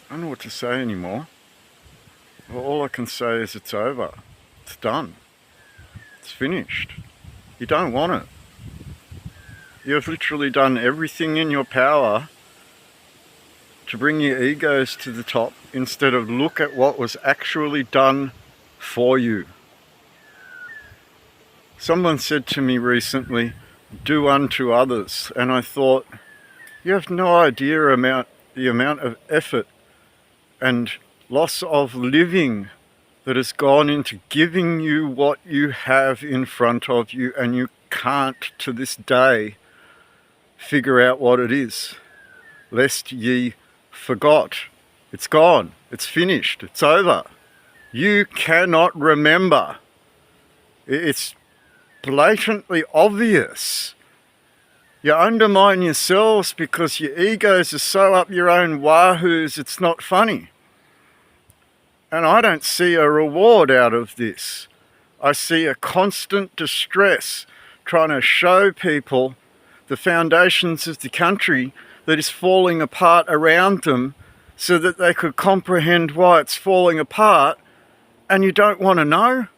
I don't know what to say anymore. Well, all I can say is it's over. It's done. It's finished. You don't want it. You have literally done everything in your power to bring your egos to the top instead of look at what was actually done for you. Someone said to me recently, do unto others, and I thought, you have no idea the amount of effort and loss of living that has gone into giving you what you have in front of you, and you can't to this day figure out what it is, lest ye forgot. It's gone, it's finished, it's over. You cannot remember. It's blatantly obvious. You undermine yourselves because your egos are so up your own wahoos, it's not funny. And I don't see a reward out of this. I see a constant distress trying to show people the foundations of the country that is falling apart around them so that they could comprehend why it's falling apart, and you don't want to know.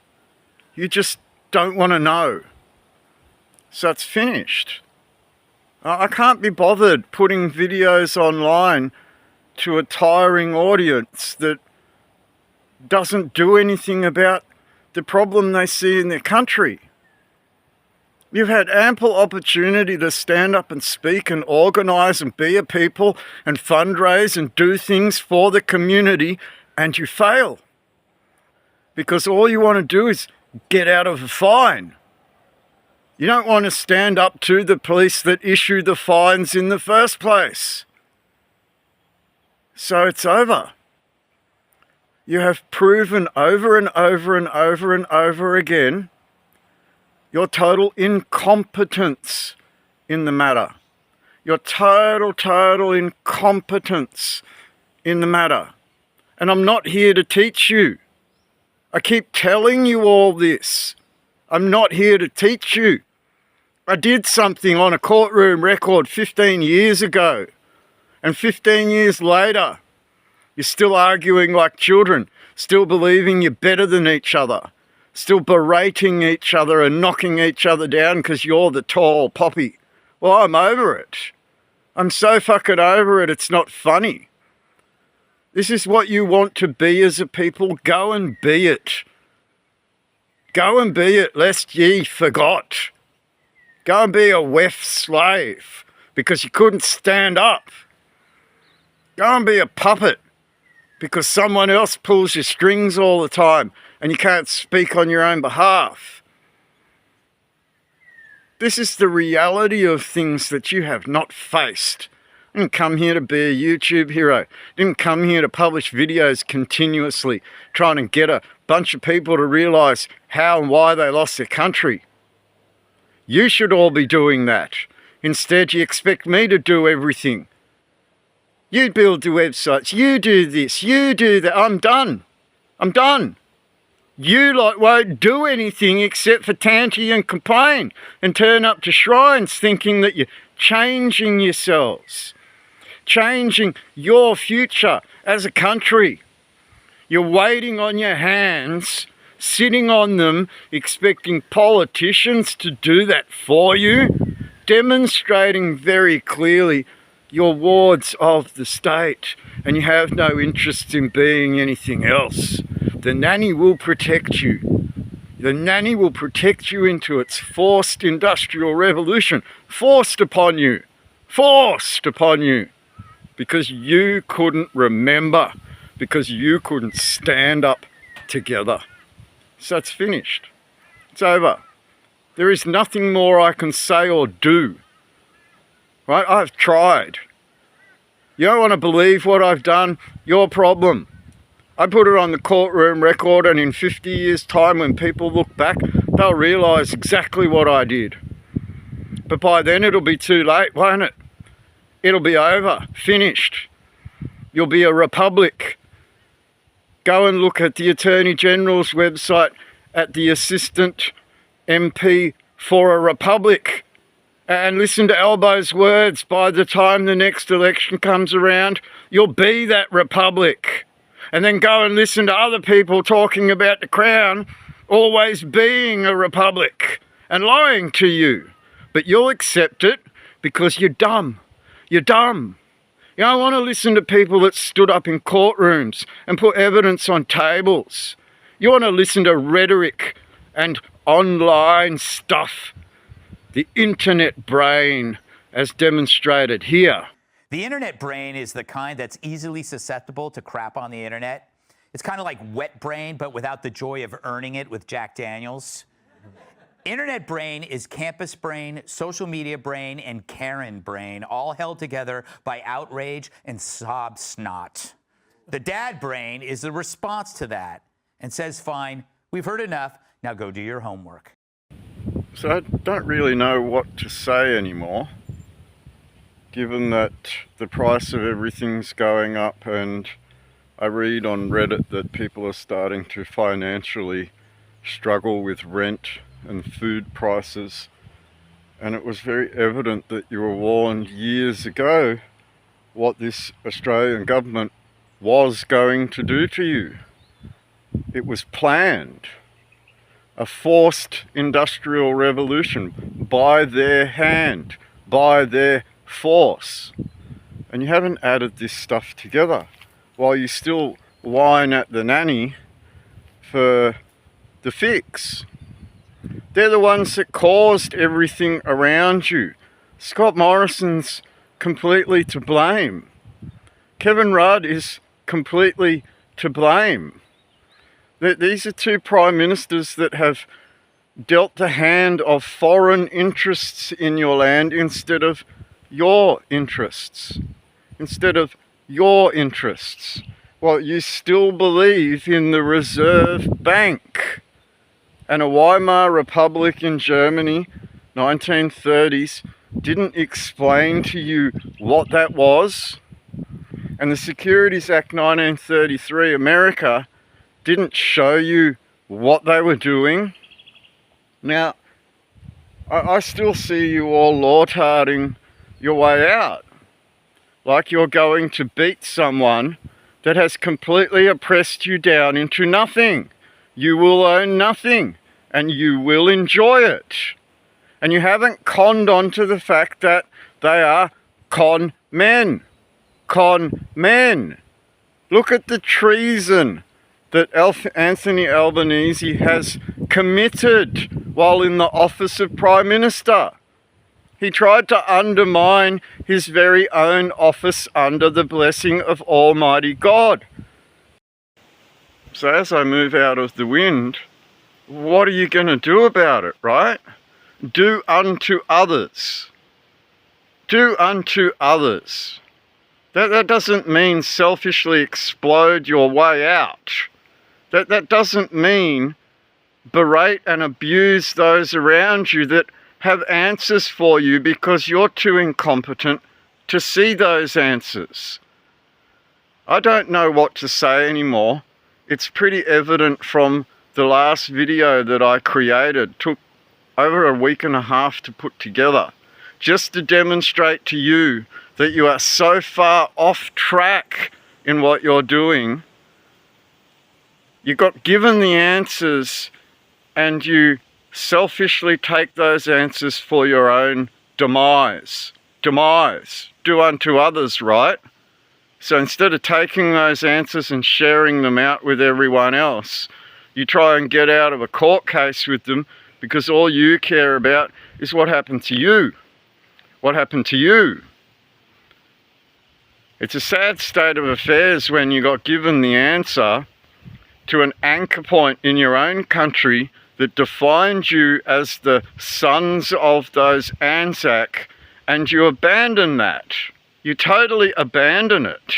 You just don't want to know. So it's finished. I can't be bothered putting videos online to a tiring audience that doesn't do anything about the problem they see in their country. You've had ample opportunity to stand up and speak and organise and be a people and fundraise and do things for the community, and you fail. Because all you want to do is get out of a fine. You don't want to stand up to the police that issue the fines in the first place. So it's over. You have proven over and over and over and over again your total incompetence in the matter. Your total incompetence in the matter. And I'm not here to teach you. I keep telling you all this. I'm not here to teach you. I did something on a courtroom record 15 years ago. And 15 years later, you're still arguing like children, still believing you're better than each other, still berating each other and knocking each other down because you're the tall poppy. Well, I'm over it. I'm so fucking over it, it's not funny. This is what you want to be as a people. Go and be it. Go and be it, lest ye forgot. Go and be a WEF slave because you couldn't stand up. Go and be a puppet because someone else pulls your strings all the time and you can't speak on your own behalf. This is the reality of things that you have not faced. I didn't come here to be a YouTube hero. I didn't come here to publish videos continuously, trying to get a bunch of people to realise how and why they lost their country. You should all be doing that. Instead, you expect me to do everything. You build the websites, you do this, you do that. I'm done. I'm done. You lot won't do anything except for tanty and complain and turn up to shrines thinking that you're changing yourselves, changing your future as a country. You're waiting on your hands, sitting on them, expecting politicians to do that for you, demonstrating very clearly you're wards of the state and you have no interest in being anything else. The nanny will protect you. The nanny will protect you into its forced industrial revolution, forced upon you, because you couldn't remember, because you couldn't stand up together. So it's finished. It's over. There is nothing more I can say or do. Right? I've tried. You don't want to believe what I've done? Your problem. I put it on the courtroom record, and in 50 years' time, when people look back, they'll realise exactly what I did. But by then it'll be too late, won't it? It'll be over, finished. You'll be a republic. Go and look at the Attorney General's website at the Assistant MP for a Republic. and listen to Elbow's words. By the time the next election comes around, you'll be that republic. And then go and listen to other people talking about the Crown always being a republic and lying to you. But you'll accept it because you're dumb. You're dumb. You don't want to listen to people that stood up in courtrooms and put evidence on tables. You want to listen to rhetoric and online stuff. The internet brain, as demonstrated here. The internet brain is the kind that's easily susceptible to crap on the internet. It's kind of like wet brain, but without the joy of earning it with Jack Daniels. Internet brain is campus brain, social media brain, and Karen brain, all held together by outrage and sob snot. The dad brain is the response to that and says, fine, we've heard enough, now go do your homework. So I don't really know what to say anymore, given that the price of everything's going up, and I read on Reddit that people are starting to financially struggle with rent and food prices, and it was very evident that you were warned years ago what this Australian government was going to do to you. It was planned. A forced industrial revolution by their hand, by their force. And you haven't added this stuff together while you still whine at the nanny for the fix. They're the ones that caused everything around you. Scott Morrison's completely to blame. Kevin Rudd is completely to blame. These are two prime ministers that have dealt the hand of foreign interests in your land instead of your interests. Instead of your interests. Well, you still believe in the Reserve Bank. And a Weimar Republic in Germany, 1930s, didn't explain to you what that was. And the Securities Act 1933, America, didn't show you what they were doing. Now, I still see you all law-tarding your way out, like you're going to beat someone that has completely oppressed you down into nothing. You will own nothing, and you will enjoy it. And you haven't conned onto the fact that they are con men. Con men. Look at the treason that Anthony Albanese has committed while in the office of Prime Minister. He tried to undermine his very own office under the blessing of Almighty God. So as I move out of the wind, what are you going to do about it, right? Do unto others. Do unto others. That doesn't mean selfishly explode your way out. That doesn't mean berate and abuse those around you that have answers for you because you're too incompetent to see those answers. I don't know what to say anymore. It's pretty evident from the last video that I created. Took over a week and a half to put together, just to demonstrate to you that you are so far off track in what you're doing. You got given the answers and you selfishly take those answers for your own demise. Demise. Do unto others, right? So instead of taking those answers and sharing them out with everyone else, you try and get out of a court case with them because all you care about is what happened to you. What happened to you? It's a sad state of affairs when you got given the answer to an anchor point in your own country that defined you as the sons of those Anzac, and you abandon that. You totally abandon it.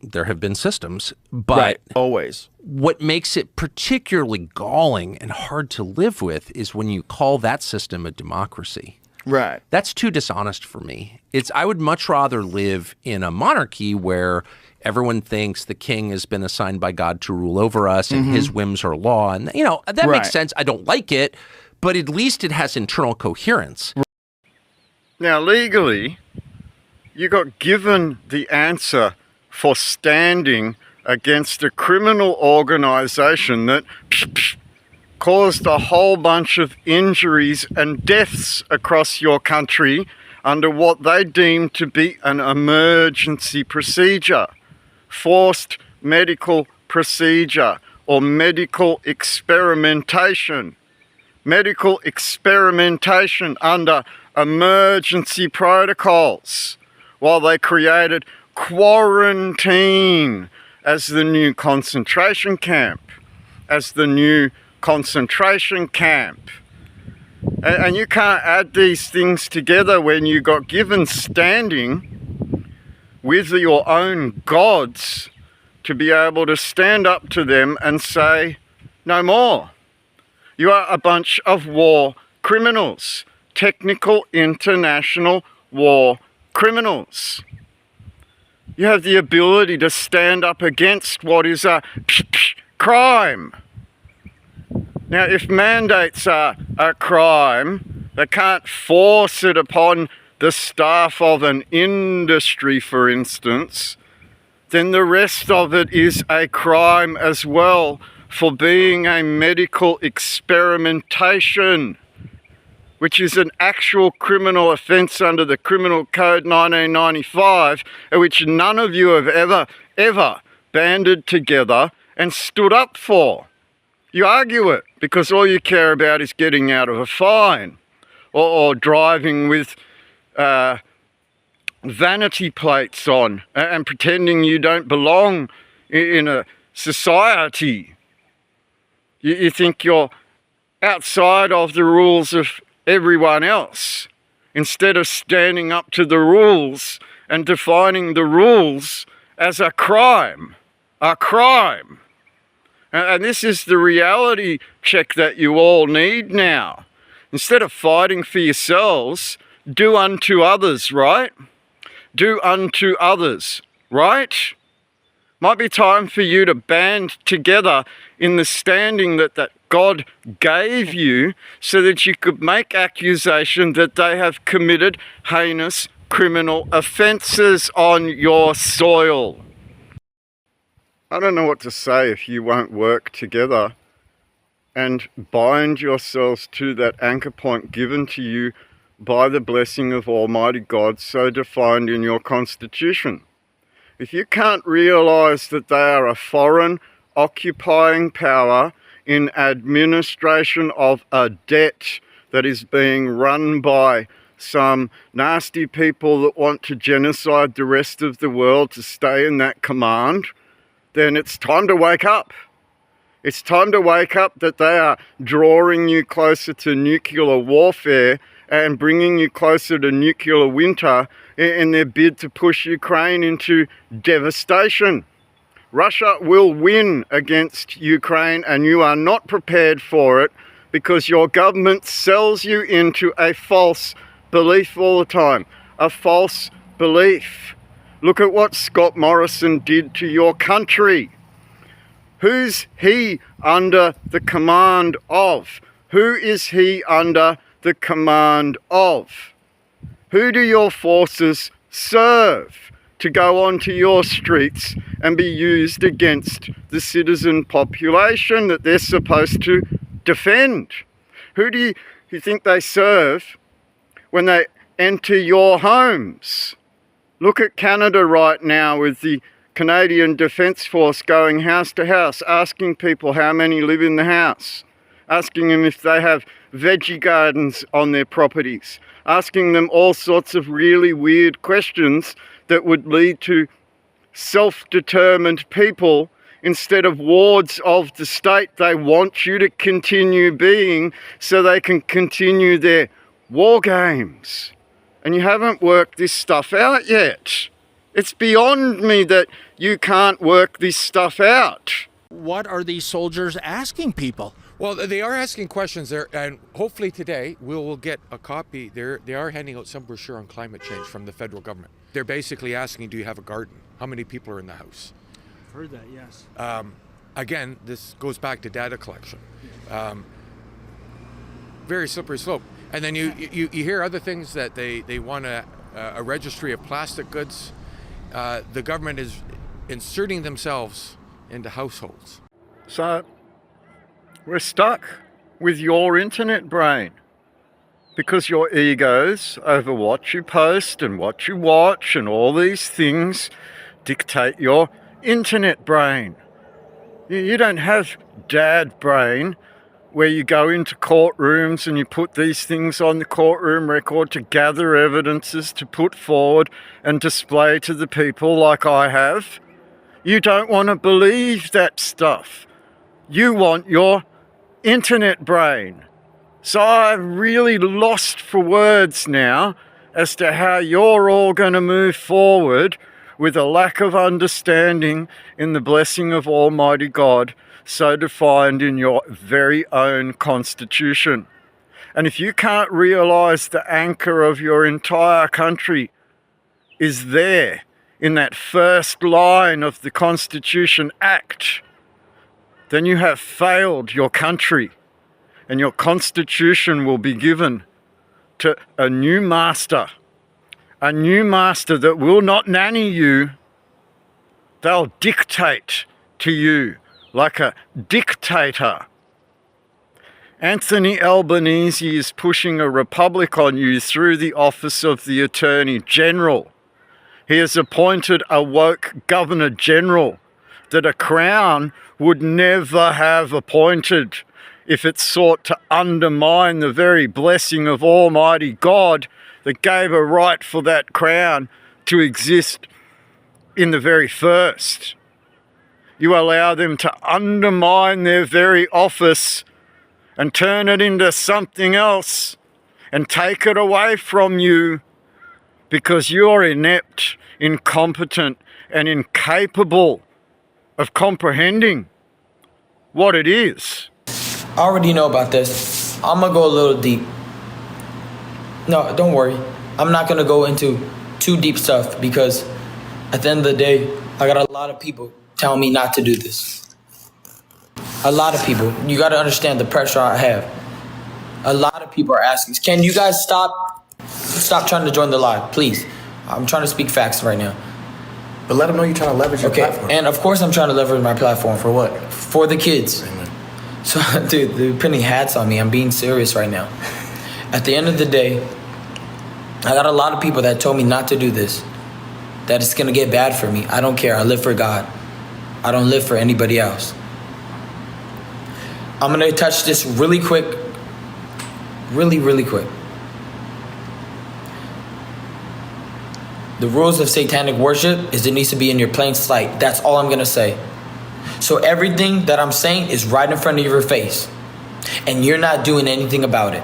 There have been systems, but right, always. What makes it particularly galling and hard to live with is when you call that system a democracy. Right. That's too dishonest for me. I would much rather live in a monarchy where everyone thinks the king has been assigned by God to rule over us and his whims are law. And, you know, that makes sense. I don't like it, but at least it has internal coherence. Now, legally, you got given the answer for standing against a criminal organisation that caused a whole bunch of injuries and deaths across your country under what they deemed to be an emergency procedure, forced medical procedure, or medical experimentation. Medical experimentation under emergency protocols, while they created quarantine as the new concentration camp, And you can't add these things together when you got given standing with your own gods to be able to stand up to them and say, no more. You are a bunch of war criminals, technical international war criminals. You have the ability to stand up against what is a crime. Now, if mandates are a crime, they can't force it upon the staff of an industry, for instance, then the rest of it is a crime as well for being a medical experimentation, which is an actual criminal offence under the Criminal Code 1995, which none of you have ever banded together and stood up for. You argue it because all you care about is getting out of a fine or driving with vanity plates on and pretending you don't belong in a society. You think you're outside of the rules of everyone else, instead of standing up to the rules and defining the rules as a crime. A crime. And this is the reality check that you all need now. Instead of fighting for yourselves, do unto others, right? Do unto others, right? Might be time for you to band together in the standing that God gave you so that you could make accusation that they have committed heinous criminal offences on your soil. I don't know what to say if you won't work together and bind yourselves to that anchor point given to you by the blessing of Almighty God, so defined in your constitution. If you can't realise that they are a foreign occupying power in administration of a debt that is being run by some nasty people that want to genocide the rest of the world to stay in that command, then it's time to wake up. It's time to wake up that they are drawing you closer to nuclear warfare and bringing you closer to nuclear winter in their bid to push Ukraine into devastation. Russia will win against Ukraine, and you are not prepared for it because your government sells you into a false belief all the time. A false belief. Look at what Scott Morrison did to your country. Who's he under the command of? Who is he under the command of? Who do your forces serve to go onto your streets and be used against the citizen population that they're supposed to defend? Who do you think they serve when they enter your homes? Look at Canada right now with the Canadian Defence Force going house to house, asking people how many live in the house, asking them if they have veggie gardens on their properties, asking them all sorts of really weird questions that would lead to self-determined people instead of wards of the state they want you to continue being so they can continue their war games. And you haven't worked this stuff out yet. It's beyond me that you can't work this stuff out. What are these soldiers asking people? Well, they are asking questions there, and hopefully today we will get a copy. They are handing out some brochure on climate change from the federal government. They're basically asking, do you have a garden? How many people are in the house? I've heard that, yes. Again, this goes back to data collection. Very slippery slope. And then you hear other things that they want a registry of plastic goods. The government is inserting themselves into households. So we're stuck with your internet brain because your egos over what you post and what you watch and all these things dictate your internet brain. You don't have dad brain where you go into courtrooms and you put these things on the courtroom record to gather evidences to put forward and display to the people like I have. You don't want to believe that stuff. You want your internet brain. So I'm really lost for words now as to how you're all going to move forward with a lack of understanding in the blessing of Almighty God, so defined in your very own constitution. And if you can't realize the anchor of your entire country is there in that first line of the Constitution Act, then you have failed your country, and your constitution will be given to a new master that will not nanny you. They'll dictate to you like a dictator. Anthony Albanese is pushing a republic on you through the office of the Attorney General. He has appointed a woke Governor General that a crown would never have appointed if it sought to undermine the very blessing of Almighty God that gave a right for that crown to exist in the very first. You allow them to undermine their very office and turn it into something else and take it away from you because you're inept, incompetent, and incapable of comprehending what it is. I already know about this. I'm gonna go a little deep. No, don't worry. I'm not gonna go into too deep stuff because at the end of the day, I got a lot of people telling me not to do this. A lot of people. You gotta understand the pressure I have. A lot of people are asking, can you guys stop trying to join the live, please? I'm trying to speak facts right now. But let them know you're trying to leverage your platform. And of course I'm trying to leverage my platform. For what? For the kids. Amen. So, dude, they're putting hats on me. I'm being serious right now. At the end of the day, I got a lot of people that told me not to do this, that it's gonna get bad for me. I don't care. I live for God. I don't live for anybody else. I'm gonna touch this really quick. Really quick. The rules of satanic worship is it needs to be in your plain sight. That's all I'm gonna say. So everything that I'm saying is right in front of your face, and you're not doing anything about it.